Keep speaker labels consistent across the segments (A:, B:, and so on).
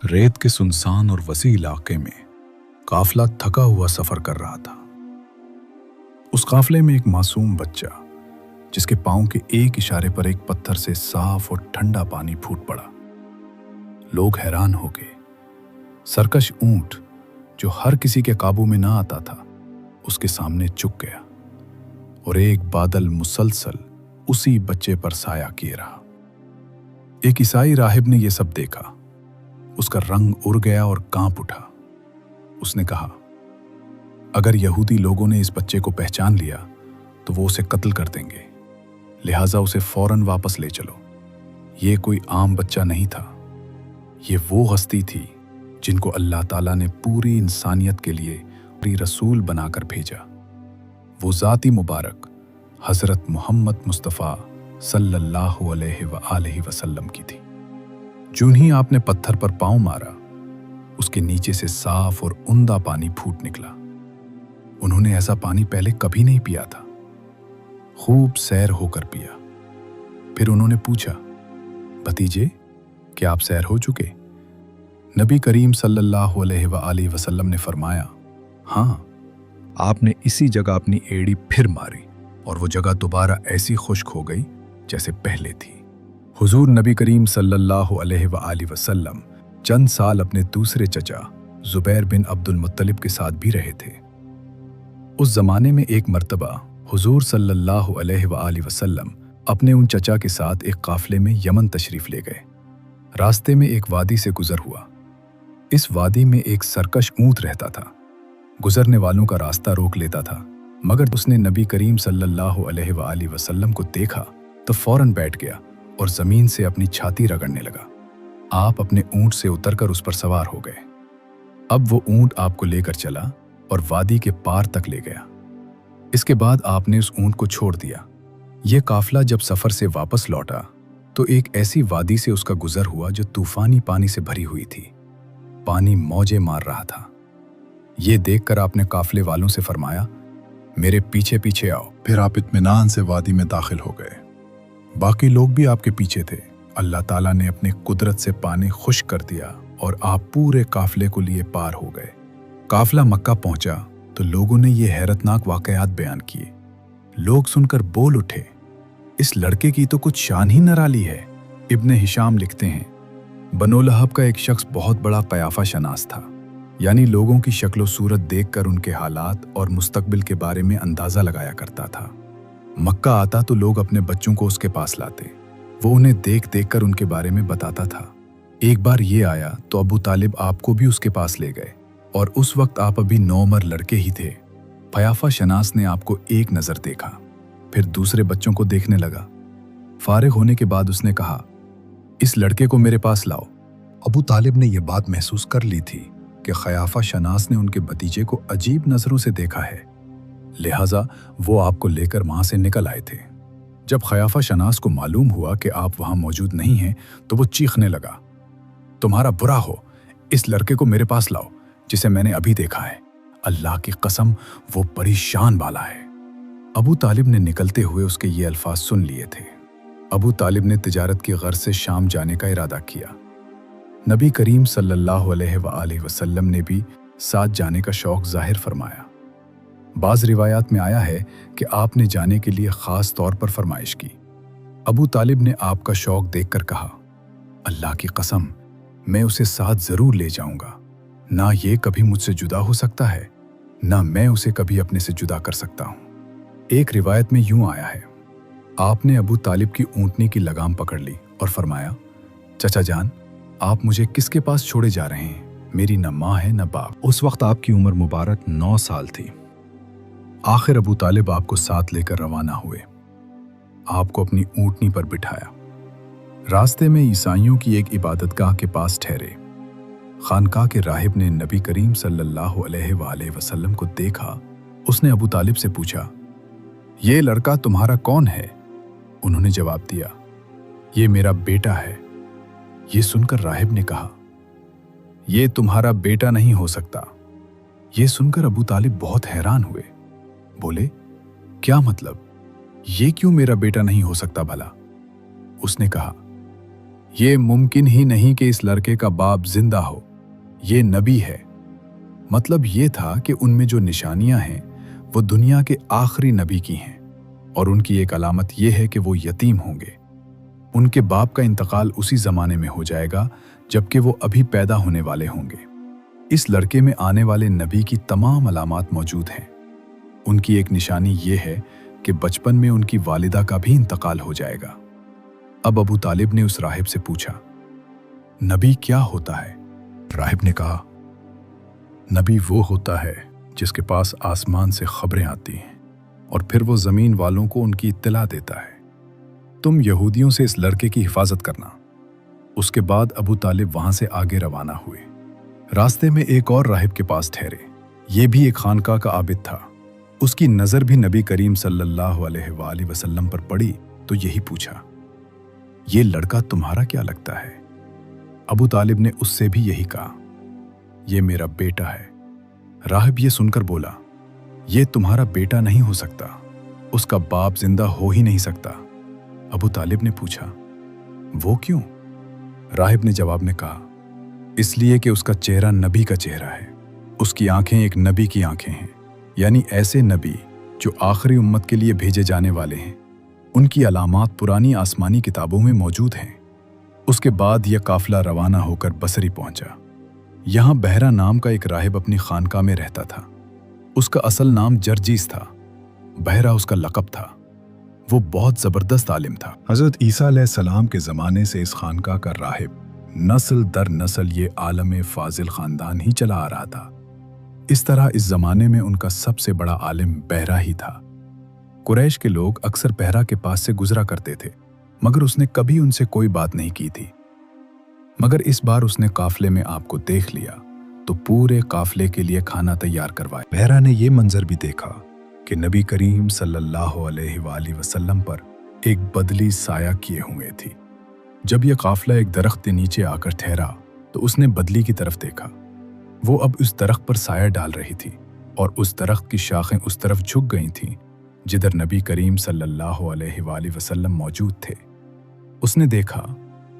A: रेत के सुनसान और वसी इलाके में काफिला थका हुआ सफर कर रहा था। उस काफिले में एक मासूम बच्चा, जिसके पांव के एक इशारे पर एक पत्थर से साफ और ठंडा पानी फूट पड़ा। लोग हैरान हो गए। सरकश ऊंट, जो हर किसी के काबू में ना आता था, उसके सामने झुक गया और एक बादल मुसलसल उसी बच्चे पर साया किए रहा। एक ईसाई राहिब ने यह सब देखा। उसका रंग उड़ गया और कांप उठा। उसने कहा, अगर यहूदी लोगों ने इस बच्चे को पहचान लिया तो वो उसे कत्ल कर देंगे, लिहाजा उसे फौरन वापस ले चलो। ये कोई आम बच्चा नहीं था, ये वो हस्ती थी जिनको अल्लाह ताला ने पूरी इंसानियत के लिए रसूल बनाकर भेजा। वो ज़ाती मुबारक हज़रत मोहम्मद मुस्तफ़ा सल्लल्लाहु अलैहि वसल्लम की थी। जून ही आपने पत्थर पर पांव मारा, उसके नीचे से साफ और उम्दा पानी फूट निकला। उन्होंने ऐसा पानी पहले कभी नहीं पिया था। खूब सैर होकर पिया। फिर उन्होंने पूछा, भतीजे, क्या आप सैर हो चुके? नबी करीम सल्लल्लाहु अलैहि वसल्लम ने फरमाया, हाँ। आपने इसी जगह अपनी एड़ी फिर मारी और वो जगह दोबारा ऐसी खुश्क हो गई जैसे पहले थी। हुजूर नबी करीम सल्लल्लाहु अलैहि वसल्लम चंद साल अपने दूसरे चचा जुबैर बिन अब्दुल मुत्तलिब के साथ भी रहे थे। उस जमाने में एक मर्तबा हुजूर सल्लल्लाहु अलैहि वसल्लम अपने उन चचा के साथ एक काफिले में यमन तशरीफ ले गए। रास्ते में एक वादी से गुजर हुआ। इस वादी में एक सरकश ऊंट रहता था। गुजरने वालों का रास्ता रोक लेता था, मगर उसने नबी करीम सल्लल्लाहु अलैहि वसल्लम को देखा तो फौरन बैठ गया और जमीन से अपनी छाती रगड़ने लगा। आप अपने ऊंट से उतरकर उस पर सवार हो गए। अब वो ऊंट आपको लेकर चला और वादी के पार तक ले गया। इसके बाद आपने उस ऊंट को छोड़ दिया। यह काफिला जब सफर से वापस लौटा तो एक ऐसी वादी से उसका गुजर हुआ जो तूफानी पानी से भरी हुई थी। पानी मौजें मार रहा था। ये देखकर आपने काफिले वालों से फरमाया, मेरे पीछे पीछे आओ। फिर आप इत्मीनान से वादी में दाखिल हो गए। बाकी लोग भी आपके पीछे थे। अल्लाह ताला ने अपनी कुदरत से पानी खुश्क कर दिया और आप पूरे काफिले को लिए पार हो गए। काफिला मक्का पहुंचा तो लोगों ने ये हैरतनाक वाकयात बयान किए। लोग सुनकर बोल उठे, इस लड़के की तो कुछ शान ही निराली है। इब्ने हिशाम लिखते हैं, बनो लहब का एक शख्स बहुत बड़ा कयाफा शनास था, यानी लोगों की शक्ल सूरत देखकर उनके हालात और मुस्तकबिल के बारे में अंदाजा लगाया करता था। मक्का आता तो लोग अपने बच्चों को उसके पास लाते। वो उन्हें देख देख कर उनके बारे में बताता था। एक बार ये आया तो अबू तालिब आपको भी उसके पास ले गए और उस वक्त आप अभी नौमर लड़के ही थे। कयाफा शनास ने आपको एक नज़र देखा, फिर दूसरे बच्चों को देखने लगा। फारिग होने के बाद उसने कहा, इस लड़के को मेरे पास लाओ। अबू तालिब ने यह बात महसूस कर ली थी कि कयाफा शनास ने उनके भतीजे को अजीब नजरों से देखा है, लिहाजा वो आपको लेकर वहां से निकल आए थे। जब कयाफा शनास को मालूम हुआ कि आप वहां मौजूद नहीं हैं तो वो चीखने लगा, तुम्हारा बुरा हो, इस लड़के को मेरे पास लाओ जिसे मैंने अभी देखा है। अल्लाह की कसम, वो परेशान वाला है। अबू तालिब ने निकलते हुए उसके ये अल्फाज सुन लिए थे। अबू तालिब ने तिजारत की गर्ज से शाम जाने का इरादा किया। नबी करीम सल्लल्लाहु अलैहि वसल्लम ने भी साथ जाने का शौक जाहिर फरमाया। बाज़ रिवायात में आया है कि आपने जाने के लिए ख़ास तौर पर फरमाइश की। अबू तालिब ने आपका शौक देखकर कहा, अल्लाह की कसम, मैं उसे साथ ज़रूर ले जाऊंगा। ना ये कभी मुझसे जुदा हो सकता है, ना मैं उसे कभी अपने से जुदा कर सकता हूँ। एक रिवायत में यूं आया है, आपने अबू तालिब की ऊँटनी की लगाम पकड़ ली और फरमाया, चचा जान, आप मुझे किसके पास छोड़े जा रहे हैं? मेरी न माँ है न बाप। उस वक्त आपकी उम्र मुबारक 9 साल थी। आखिर अबू तालिब आपको साथ लेकर रवाना हुए। आपको अपनी ऊँटनी पर बिठाया। रास्ते में ईसाइयों की एक इबादतगाह के पास ठहरे। खानकाह के राहिब ने नबी करीम सल्लल्लाहु अलैहि वसल्लम को देखा। उसने अबू तालिब से पूछा, ये लड़का तुम्हारा कौन है? उन्होंने जवाब दिया, ये मेरा बेटा है। ये सुनकर राहिब ने कहा, ये तुम्हारा बेटा नहीं हो सकता। ये सुनकर अबू तालिब बहुत हैरान हुए। बोले, क्या मतलब? ये क्यों मेरा बेटा नहीं हो सकता भला? उसने कहा, ये मुमकिन ही नहीं कि इस लड़के का बाप जिंदा हो, ये नबी है। मतलब ये था कि उनमें जो निशानियां हैं वो दुनिया के आखिरी नबी की हैं, और उनकी एक अलामत ये है कि वो यतीम होंगे। उनके बाप का इंतकाल उसी ज़माने में हो जाएगा जबकि वो अभी पैदा होने वाले होंगे। इस लड़के में आने वाले नबी की तमाम अलामात मौजूद हैं। उनकी एक निशानी ये है कि बचपन में उनकी वालिदा का भी इंतकाल हो जाएगा। अब अबू तालिब ने उस राहिब से पूछा, नबी क्या होता है? राहिब ने कहा, नबी वो होता है जिसके पास आसमान से खबरें आती हैं और फिर वो ज़मीन वालों को उनकी इत्तला देता है। तुम यहूदियों से इस लड़के की हिफाजत करना। उसके बाद अबू तालिब वहां से आगे रवाना हुए। रास्ते में एक और राहिब के पास ठहरे। ये भी एक खानका का आबिद था। उसकी नज़र भी नबी करीम सल्लल्लाहु अलैहि वसल्लम पर पड़ी तो यही पूछा, ये लड़का तुम्हारा क्या लगता है? अबू तालिब ने उससे भी यही कहा, ये मेरा बेटा है। राहिब ये सुनकर बोला, ये तुम्हारा बेटा नहीं हो सकता, उसका बाप जिंदा हो ही नहीं सकता। अबू तालिब ने पूछा, वो क्यों? राहिब ने जवाब में कहा, इसलिए कि उसका चेहरा नबी का चेहरा है, उसकी आंखें एक नबी की आंखें हैं, यानी ऐसे नबी जो आखिरी उम्मत के लिए भेजे जाने वाले हैं। उनकी अलामात पुरानी आसमानी किताबों में मौजूद हैं। उसके बाद यह काफिला रवाना होकर बसरी पहुंचा। यहाँ बहरा नाम का एक राहिब अपनी खानका में रहता था। उसका असल नाम जर्जीस था, बहरा उसका लक़ब था। वो बहुत ज़बरदस्त आलिम था। हज़रत ईसा अलैहिस्सलाम के ज़माने से इस खानका का राहिब नस्ल दर नस्ल ये आलम फाजिल ख़ानदान ही चला आ रहा था। इस तरह इस ज़माने में उनका सबसे बड़ा आलिम बहरा ही था। कुरैश के लोग अक्सर बहरा के पास से गुजरा करते थे, मगर उसने कभी उनसे कोई बात नहीं की थी। मगर इस बार उसने काफिले में आपको देख लिया तो पूरे काफिले के लिए खाना तैयार करवाया। बहरा ने यह मंजर भी देखा कि नबी करीम सल्लल्लाहु अलैहि वसल्लम पर एक बदली साया किए हुए थी। जब यह काफिला एक दरख्त के नीचे आकर ठहरा तो उसने बदली की तरफ देखा। वो अब उस दरख्त पर साया डाल रही थी और उस दरख्त की शाखें उस तरफ झुक गई थीं जिधर नबी करीम सल्लल्लाहु अलैहि वसल्लम मौजूद थे। उसने देखा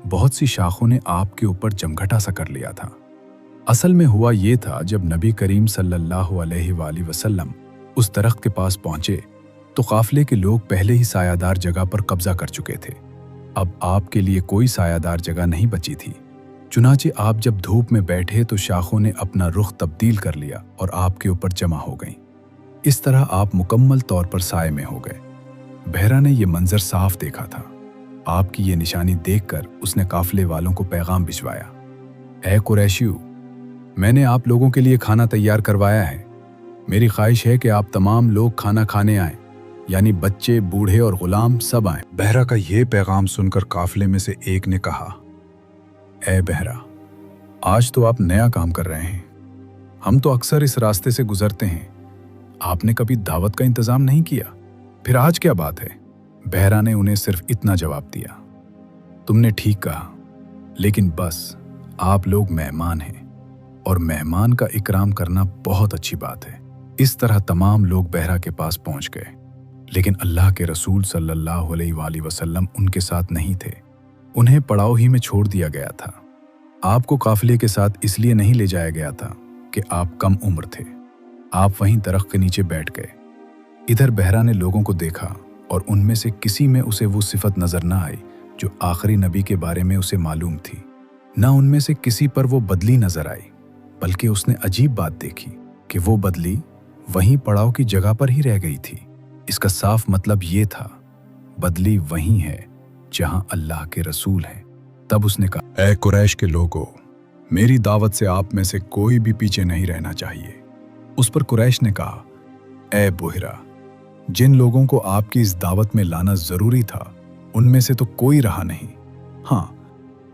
A: बहुत सी शाखों ने आग के ऊपर जमघटा सा कर लिया था। असल में हुआ ये था, जब नबी करीम सल्लल्लाहु अलैहि वसल्लम उस दरख्त के पास पहुंचे तो काफिले के लोग पहले ही सायादार जगह पर कब्जा कर चुके थे। अब आपके लिए कोई सायादार जगह नहीं बची थी। चुनाचे आप जब धूप में बैठे तो शाखों ने अपना रुख तब्दील कर लिया और आपके ऊपर जमा हो गईं। इस तरह आप मुकम्मल तौर पर साए में हो गए। बहरा ने यह मंजर साफ देखा था। आपकी ये निशानी देखकर उसने काफिले वालों को पैगाम भिजवाया, ऐ कुरैशियो, मैंने आप लोगों के लिए खाना तैयार करवाया है। मेरी ख्वाहिश है कि आप तमाम लोग खाना खाने आएं, यानी बच्चे, बूढ़े और गुलाम सब आएं। बहरा का यह पैगाम सुनकर काफिले में से एक ने कहा, ऐ बहरा, आज तो आप नया काम कर रहे हैं। हम तो अक्सर इस रास्ते से गुजरते हैं। आपने कभी दावत का इंतजाम नहीं किया, फिर आज क्या बात है? बहरा ने उन्हें सिर्फ इतना जवाब दिया, तुमने ठीक कहा, लेकिन बस आप लोग मेहमान हैं और मेहमान का इकराम करना बहुत अच्छी बात है। इस तरह तमाम लोग बहरा के पास पहुंच गए, लेकिन अल्लाह के रसूल सल्लल्लाहु अलैहि वसल्लम उनके साथ नहीं थे। उन्हें पड़ाव ही में छोड़ दिया गया था। आपको काफिले के साथ इसलिए नहीं ले जाया गया था कि आप कम उम्र थे। आप वहीं दरख्त के नीचे बैठ गए। इधर बहरा ने लोगों को देखा और उनमें से किसी में उसे वो सिफत नजर न आई जो आखिरी नबी के बारे में उसे मालूम थी। न उनमें से किसी पर वो बदली नजर आई, बल्कि उसने अजीब बात देखी कि वो बदली वहीं पड़ाव की जगह पर ही रह गई थी। इसका साफ मतलब ये था, बदली वहीं है जहां अल्लाह के रसूल हैं। तब उसने कहा, ऐ कुरैश के लोगों, मेरी दावत से आप में से कोई भी पीछे नहीं रहना चाहिए। उस पर कुरैश ने कहा, ऐ बुहरा, जिन लोगों को आपकी इस दावत में लाना जरूरी था उनमें से तो कोई रहा नहीं। हाँ,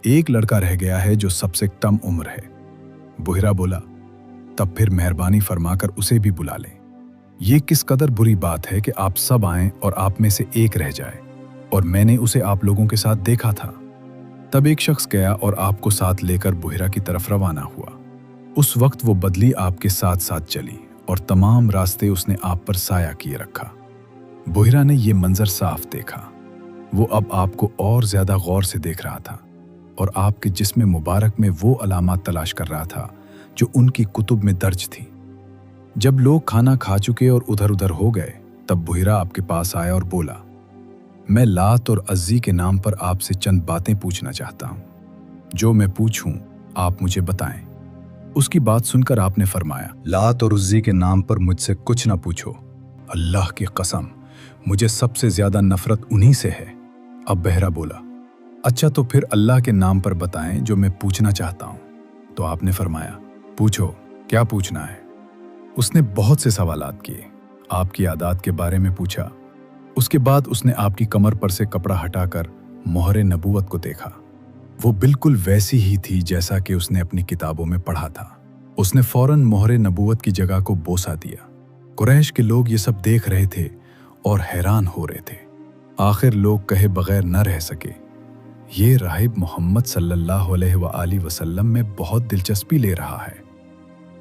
A: एक लड़का रह गया है जो सबसे कम उम्र है। बुहरा बोला, तब फिर मेहरबानी फरमाकर उसे भी बुला लें। ये किस कदर बुरी बात है कि आप सब आएं और आप में से एक रह जाए, और मैंने उसे आप लोगों के साथ देखा था। तब एक शख्स गया और आपको साथ लेकर बुहरा की तरफ रवाना हुआ। उस वक्त वो बदली आपके साथ साथ चली और तमाम रास्ते उसने आप पर साया किए रखा। बुहरा ने ये मंजर साफ देखा। वो अब आपको और ज्यादा गौर से देख रहा था। और आपके जिस्म मुबारक में वो अलामत तलाश कर रहा था जो उनकी कुतुब में दर्ज थी। जब लोग खाना खा चुके और उधर उधर हो गए, तब बुहिरा आपके पास आया और बोला, मैं लात और अज़्ज़ी के नाम पर आपसे चंद बातें पूछना चाहता हूँ। जो मैं पूछूं आप मुझे बताएं। उसकी बात सुनकर आपने फरमाया, लात और उज़्ज़ी के नाम पर मुझसे कुछ ना पूछो। अल्लाह की कसम, मुझे सबसे ज्यादा नफरत उन्हीं से है। अब बहरा बोला, अच्छा तो फिर अल्लाह के नाम पर बताएं जो मैं पूछना चाहता हूँ। तो आपने फरमाया, पूछो, क्या पूछना है। उसने बहुत से सवालात किए, आपकी आदात के बारे में पूछा। उसके बाद उसने आपकी कमर पर से कपड़ा हटाकर मोहरे नबूवत को देखा। वो बिल्कुल वैसी ही थी जैसा कि उसने अपनी किताबों में पढ़ा था। उसने फौरन मोहरे नबूवत की जगह को बोसा दिया। कुरैश के लोग ये सब देख रहे थे और हैरान हो रहे थे। आखिर लोग कहे बगैर न रह सके, ये राहिब मोहम्मद सल्लल्लाहु अलैहि वसल्लम में बहुत दिलचस्पी ले रहा है।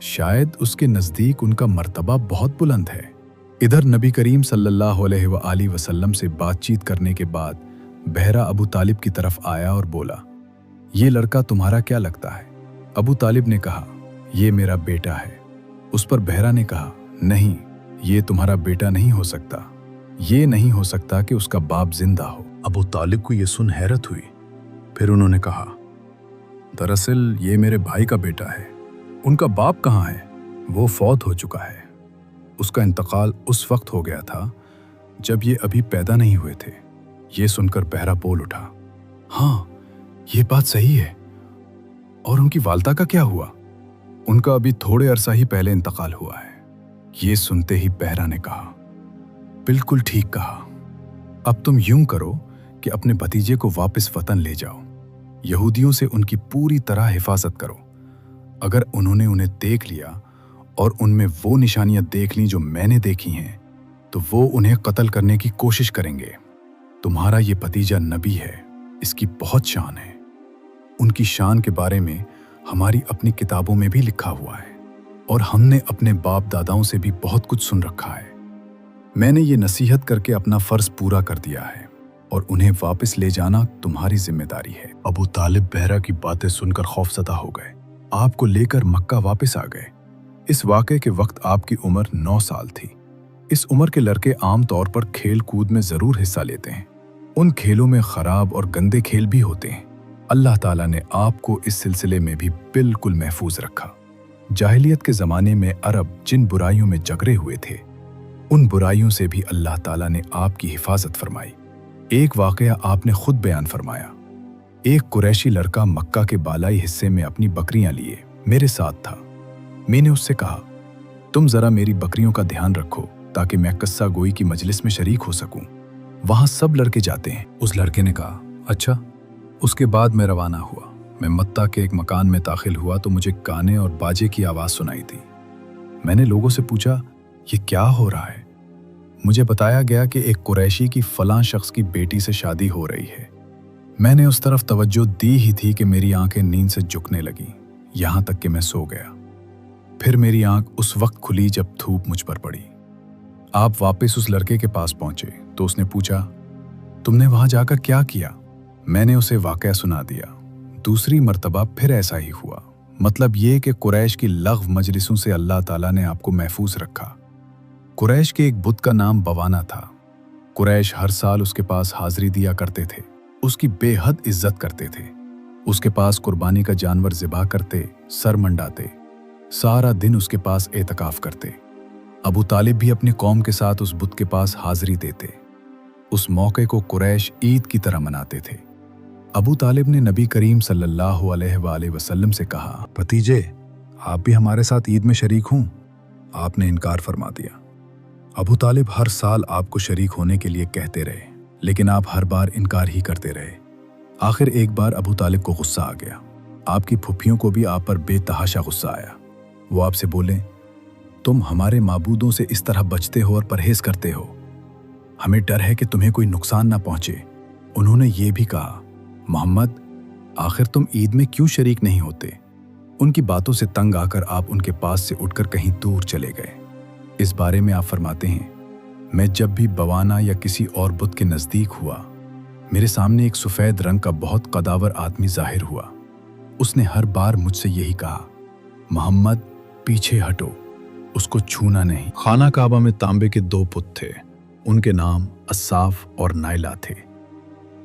A: शायद उसके नज़दीक उनका मर्तबा बहुत बुलंद है। इधर नबी करीम सल्लल्लाहु अलैहि वसल्लम से बातचीत करने के बाद बहरा अबू तालिब की तरफ आया और बोला, ये लड़का तुम्हारा क्या लगता है। अबू तालिब ने कहा, ये मेरा बेटा है। उस पर बहरा ने कहा, नहीं, ये तुम्हारा बेटा नहीं हो सकता। ये नहीं हो सकता कि उसका बाप जिंदा हो। अबू तालिब को ये सुन हैरत हुई। फिर उन्होंने कहा, दरअसल ये मेरे भाई का बेटा है। उनका बाप कहाँ है? वो फौत हो चुका है। उसका इंतकाल उस वक्त हो गया था जब ये अभी पैदा नहीं हुए थे। ये सुनकर बहरा बोल उठा, हाँ, ये बात सही है। और उनकी वालदा का क्या हुआ? उनका अभी थोड़े अरसा ही पहले इंतकाल हुआ है। ये सुनते ही बहरा ने कहा, बिल्कुल ठीक कहा। अब तुम यूं करो कि अपने भतीजे को वापस वतन ले जाओ। यहूदियों से उनकी पूरी तरह हिफाजत करो। अगर उन्होंने उन्हें देख लिया और उनमें वो निशानियां देख लीं जो मैंने देखी हैं, तो वो उन्हें कत्ल करने की कोशिश करेंगे। तुम्हारा ये भतीजा नबी है, इसकी बहुत शान है। उनकी शान के बारे में हमारी अपनी किताबों में भी लिखा हुआ है और हमने अपने बाप दादाओं से भी बहुत कुछ सुन रखा है। मैंने ये नसीहत करके अपना फर्ज पूरा कर दिया है और उन्हें वापस ले जाना तुम्हारी जिम्मेदारी है। अबू तालिब बहरा की बातें सुनकर खौफजदा हो गए। आपको लेकर मक्का वापस आ गए। इस वाक़े के वक्त आपकी उम्र 9 साल थी। इस उम्र के लड़के आम तौर पर खेल कूद में जरूर हिस्सा लेते हैं। उन खेलों में खराब और गंदे खेल भी होते हैं। अल्लाह ताला ने आपको इस सिलसिले में भी बिल्कुल महफूज रखा। जाहिलियत के ज़माने में अरब जिन बुराइयों में जगरे हुए थे, उन बुराइयों से भी अल्लाह ताला ने आपकी हिफाजत फरमाई। एक वाक़या आपने खुद बयान फरमाया। एक कुरैशी लड़का मक्का के बालाई हिस्से में अपनी बकरियां लिए मेरे साथ था। मैंने उससे कहा, तुम ज़रा मेरी बकरियों का ध्यान रखो ताकि मैं कस्सा गोई की मजलिस में शरीक हो सकूं। वहाँ सब लड़के जाते हैं। उस लड़के ने कहा, अच्छा। उसके बाद मैं रवाना हुआ। मैं मत्ता के एक मकान में दाखिल हुआ तो मुझे गाने और बाजे की आवाज़ सुनाई दी। मैंने लोगों से पूछा, ये क्या हो रहा है? मुझे बताया गया कि एक कुरैशी की फलां शख्स की बेटी से शादी हो रही है। मैंने उस तरफ तवज्जो दी ही थी कि मेरी आंखें नींद से झुकने लगी, यहाँ तक कि मैं सो गया। फिर मेरी आंख उस वक्त खुली जब धूप मुझ पर पड़ी। आप वापस उस लड़के के पास पहुंचे तो उसने पूछा, तुमने वहां जाकर क्या किया? मैंने उसे वाकया सुना दिया। दूसरी मर्तबा फिर ऐसा ही हुआ। मतलब ये कि कुरैश की लग़्व मजलिसों से अल्लाह ताला ने आपको महफूज रखा। कुरैश के एक बुत का नाम बवाना था। कुरैश हर साल उसके पास हाजिरी दिया करते थे। उसकी बेहद इज्जत करते थे। उसके पास कुर्बानी का जानवर ज़िबा करते, सर मंडाते, सारा दिन उसके पास एतकाफ करते। अबू तालिब भी अपनी कौम के साथ उस बुत के पास हाजिरी देते। उस मौके को कुरैश ईद की तरह मनाते थे। अबू तालिब ने नबी करीम सल्लल्लाहु अलैहि वसल्लम से कहा, भतीजे, आप भी हमारे साथ ईद में शरीक हों? आपने इनकार फरमा दिया। अबू तालिब हर साल आपको शरीक होने के लिए कहते रहे, लेकिन आप हर बार इनकार ही करते रहे। आखिर एक बार अबू तालिब को गुस्सा आ गया। आपकी फुफ्फियों को भी आप पर बेतहाशा गुस्सा आया। वो आपसे बोले, तुम हमारे माबूदों से इस तरह बचते हो और परहेज करते हो, हमें डर है कि तुम्हें कोई नुकसान ना पहुंचे। उन्होंने ये भी कहा, मोहम्मद, आखिर तुम ईद में क्यों शरीक नहीं होते? उनकी बातों से तंग आकर आप उनके पास से उठकर कहीं दूर चले गए। इस बारे में आप फरमाते हैं, मैं जब भी बवाना या किसी और बुत के नज़दीक हुआ, میرے سامنے ایک سفید رنگ کا بہت قداور آدمی ظاہر ہوا۔ اس نے ہر بار مجھ سے یہی کہا، محمد پیچھے ہٹو، اس کو چھونا نہیں۔ خانہ کعبہ میں تانبے کے 2 بت تھے، ان کے نام اصاف اور نائلہ تھے۔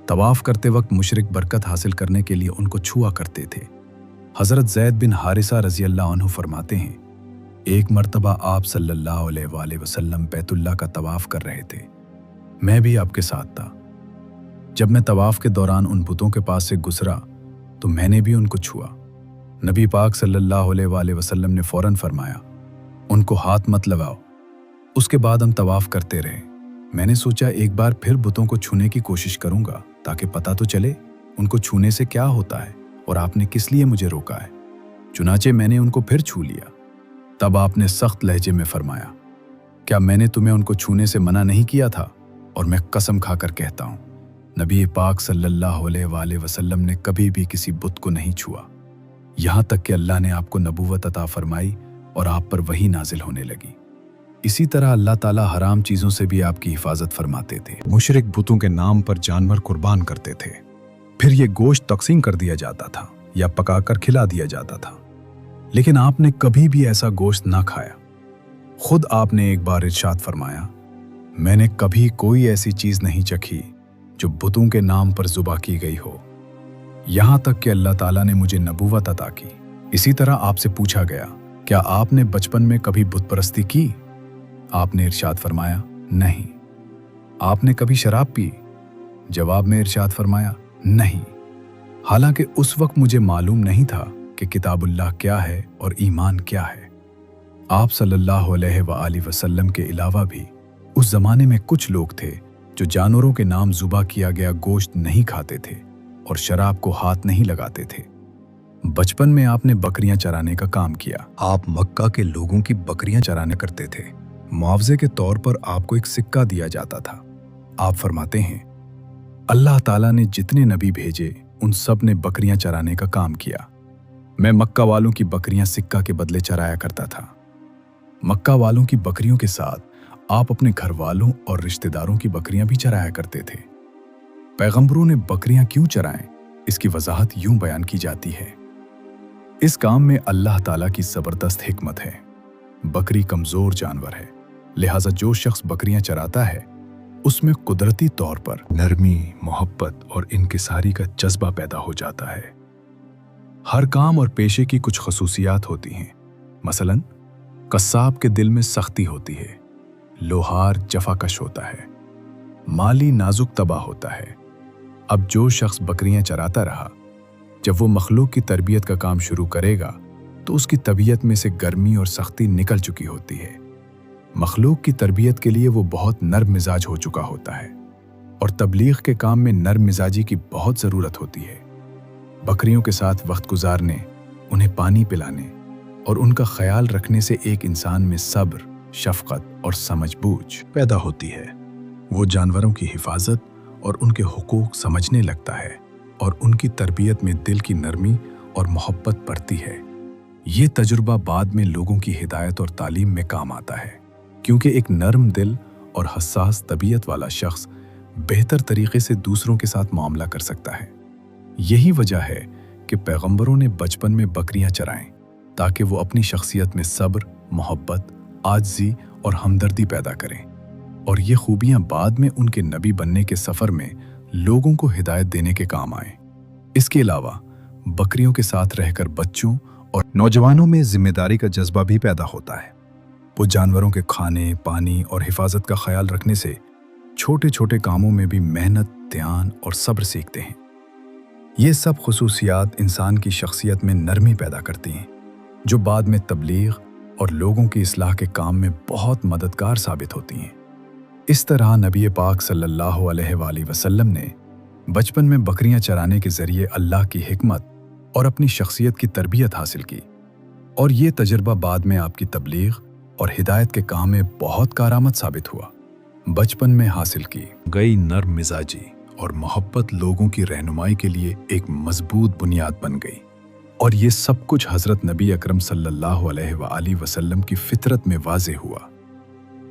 A: طواف کرتے وقت مشرک برکت حاصل کرنے کے لیے ان کو چھوا کرتے تھے۔ حضرت زید بن حارثہ رضی اللہ عنہ فرماتے ہیں، ایک مرتبہ آپ صلی اللہ علیہ وآلہ وسلم بیت اللہ کا طواف کر رہے تھے، میں بھی آپ کے ساتھ تھا۔ جب میں طواف کے دوران ان بتوں کے پاس سے گزرا تو میں نے بھی ان کو چھوا۔ نبی پاک صلی اللہ علیہ وآلہ وسلم نے فوراً فرمایا، ان کو ہاتھ مت لگاؤ۔ اس کے بعد ہم طواف کرتے رہے۔ میں نے سوچا ایک بار پھر بتوں کو چھونے کی کوشش کروں گا تاکہ پتہ تو چلے ان کو چھونے سے کیا ہوتا ہے اور آپ نے کس لیے مجھے روکا ہے۔ چنانچہ میں نے ان کو پھر چھو لیا۔ تب آپ نے سخت لہجے میں فرمایا، کیا میں نے تمہیں ان کو چھونے سے منع نہیں کیا تھا؟ اور میں قسم کھا کر کہتا ہوں، نبی پاک صلی اللہ علیہ وآلہ وسلم نے کبھی بھی کسی بت کو نہیں چھوا، یہاں تک کہ اللہ نے آپ کو نبوت عطا فرمائی اور آپ پر وحی نازل ہونے لگی۔ اسی طرح اللہ تعالیٰ حرام چیزوں سے بھی آپ کی حفاظت فرماتے تھے۔ مشرک بتوں کے نام پر جانور قربان کرتے تھے، پھر یہ گوشت تقسیم کر دیا جاتا تھا یا پکا کر کھلا دیا جاتا تھا، لیکن آپ نے کبھی بھی ایسا گوشت نہ کھایا۔ خود آپ نے ایک بار ارشاد فرمایا، میں نے کبھی کوئی ایسی چیز نہیں چکھی جو بتوں کے نام پر ذبح کی گئی ہو، یہاں تک کہ اللہ تعالیٰ نے مجھے نبوت عطا کی۔ اسی طرح آپ سے پوچھا گیا، کیا آپ نے بچپن میں کبھی بت پرستی کی؟ آپ نے ارشاد فرمایا، نہیں۔ آپ نے کبھی شراب پی؟ جواب میں ارشاد فرمایا، نہیں، حالانکہ اس وقت مجھے معلوم نہیں تھا کہ کتاب اللہ کیا ہے اور ایمان کیا ہے۔ آپ صلی اللہ علیہ وآلہ وسلم کے علاوہ بھی اس زمانے میں کچھ لوگ تھے جو جانوروں کے نام ذبح کیا گیا گوشت نہیں کھاتے تھے اور شراب کو ہاتھ نہیں لگاتے تھے۔ بچپن میں آپ نے بکریاں چرانے کا کام کیا۔ آپ مکہ کے لوگوں کی بکریاں چرانے کرتے تھے۔ معاوضے کے طور پر آپ کو ایک سکہ دیا جاتا تھا۔ آپ فرماتے ہیں، اللہ تعالیٰ نے جتنے نبی بھیجے ان سب نے بکریاں چرانے کا کام کیا۔ میں مکہ والوں کی بکریاں سکہ کے بدلے چرایا کرتا تھا۔ مکہ والوں کی بکریوں کے ساتھ آپ اپنے گھر والوں اور رشتہ داروں کی بکریاں بھی چرایا کرتے تھے۔ پیغمبروں نے بکریاں کیوں چرائیں، اس کی وضاحت یوں بیان کی جاتی ہے، اس کام میں اللہ تعالیٰ کی زبردست حکمت ہے۔ بکری کمزور جانور ہے، لہٰذا جو شخص بکریاں چراتا ہے اس میں قدرتی طور پر نرمی، محبت اور انکساری کا جذبہ پیدا ہو جاتا ہے۔ ہر کام اور پیشے کی کچھ خصوصیات ہوتی ہیں، مثلاً قصاب کے دل میں سختی ہوتی ہے، لوہار جفاکش ہوتا ہے، مالی نازک طبع ہوتا ہے۔ اب جو شخص بکریاں چراتا رہا، جب وہ مخلوق کی تربیت کا کام شروع کرے گا تو اس کی طبیعت میں سے گرمی اور سختی نکل چکی ہوتی ہے۔ مخلوق کی تربیت کے لیے وہ بہت نرم مزاج ہو چکا ہوتا ہے، اور تبلیغ کے کام میں نرم مزاجی کی بہت ضرورت ہوتی ہے۔ بکریوں کے ساتھ وقت گزارنے، انہیں پانی پلانے اور ان کا خیال رکھنے سے ایک انسان میں صبر، شفقت اور سمجھ بوجھ پیدا ہوتی ہے۔ وہ جانوروں کی حفاظت اور ان کے حقوق سمجھنے لگتا ہے، اور ان کی تربیت میں دل کی نرمی اور محبت بڑھتی ہے۔ یہ تجربہ بعد میں لوگوں کی ہدایت اور تعلیم میں کام آتا ہے، کیونکہ ایک نرم دل اور حساس طبیعت والا شخص بہتر طریقے سے دوسروں کے ساتھ معاملہ کر سکتا ہے۔ یہی وجہ ہے کہ پیغمبروں نے بچپن میں بکریاں چرائیں تاکہ وہ اپنی شخصیت میں صبر، محبت، عاجزی اور ہمدردی پیدا کریں، اور یہ خوبیاں بعد میں ان کے نبی بننے کے سفر میں لوگوں کو ہدایت دینے کے کام آئیں۔ اس کے علاوہ بکریوں کے ساتھ رہ کر بچوں اور نوجوانوں میں ذمہ داری کا جذبہ بھی پیدا ہوتا ہے۔ وہ جانوروں کے کھانے، پانی اور حفاظت کا خیال رکھنے سے چھوٹے چھوٹے کاموں میں بھی محنت، دھیان اور صبر سیکھتے ہیں۔ یہ سب خصوصیات انسان کی شخصیت میں نرمی پیدا کرتی ہیں، جو بعد میں تبلیغ اور لوگوں کی اصلاح کے کام میں بہت مددگار ثابت ہوتی ہیں۔ اس طرح نبی پاک صلی اللہ علیہ وآلہ وسلم نے بچپن میں بکریاں چرانے کے ذریعے اللہ کی حکمت اور اپنی شخصیت کی تربیت حاصل کی، اور یہ تجربہ بعد میں آپ کی تبلیغ اور ہدایت کے کام میں بہت کارآمد ثابت ہوا۔ بچپن میں حاصل کی گئی نرم مزاجی اور محبت لوگوں کی رہنمائی کے لیے ایک مضبوط بنیاد بن گئی، اور یہ سب کچھ حضرت نبی اکرم صلی اللہ علیہ وآلہ وسلم کی فطرت میں واضح ہوا۔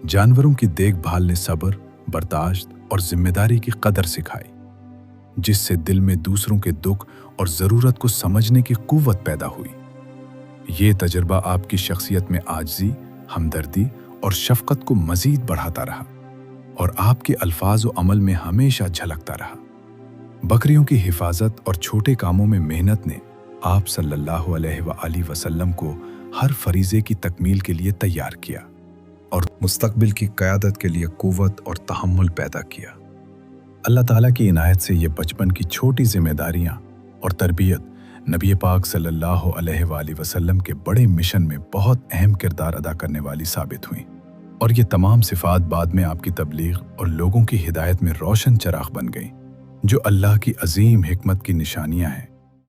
A: جانوروں کی دیکھ بھال نے صبر، برداشت اور ذمہ داری کی قدر سکھائی۔ जिस से दिल में दूसरों के दुख और ज़रूरत को समझने की कुव्वत पैदा हुई। ये तजुर्बा आपकी शख्सियत में आजिज़ी, हमदर्दी और शफ़क़त को मज़ीद बढ़ाता रहा और आपके अल्फाज व अमल में हमेशा झलकता रहा। बकरियों की हिफाजत और छोटे कामों में मेहनत ने आप सल्लल्लाहु अलैहि वसल्लम को हर फरीज़े की तकमील के लिए तैयार किया और मुस्तक़बिल की क़यादत के लिए क़ुव्वत और तहम्मुल पैदा किया। अल्लाह ताला की इनायत से ये बचपन की छोटी ज़िम्मेदारियाँ और तरबियत नबी पाक सल्लल्लाहु अलैहि वसल्लम के बड़े मिशन में बहुत अहम किरदार अदा करने वाली साबित हुई और ये तमाम सिफ़ात बाद में आपकी तबलीग और लोगों की हिदायत में रोशन चराग़ बन गई, जो अल्लाह की अजीम हिकमत की निशानियाँ हैं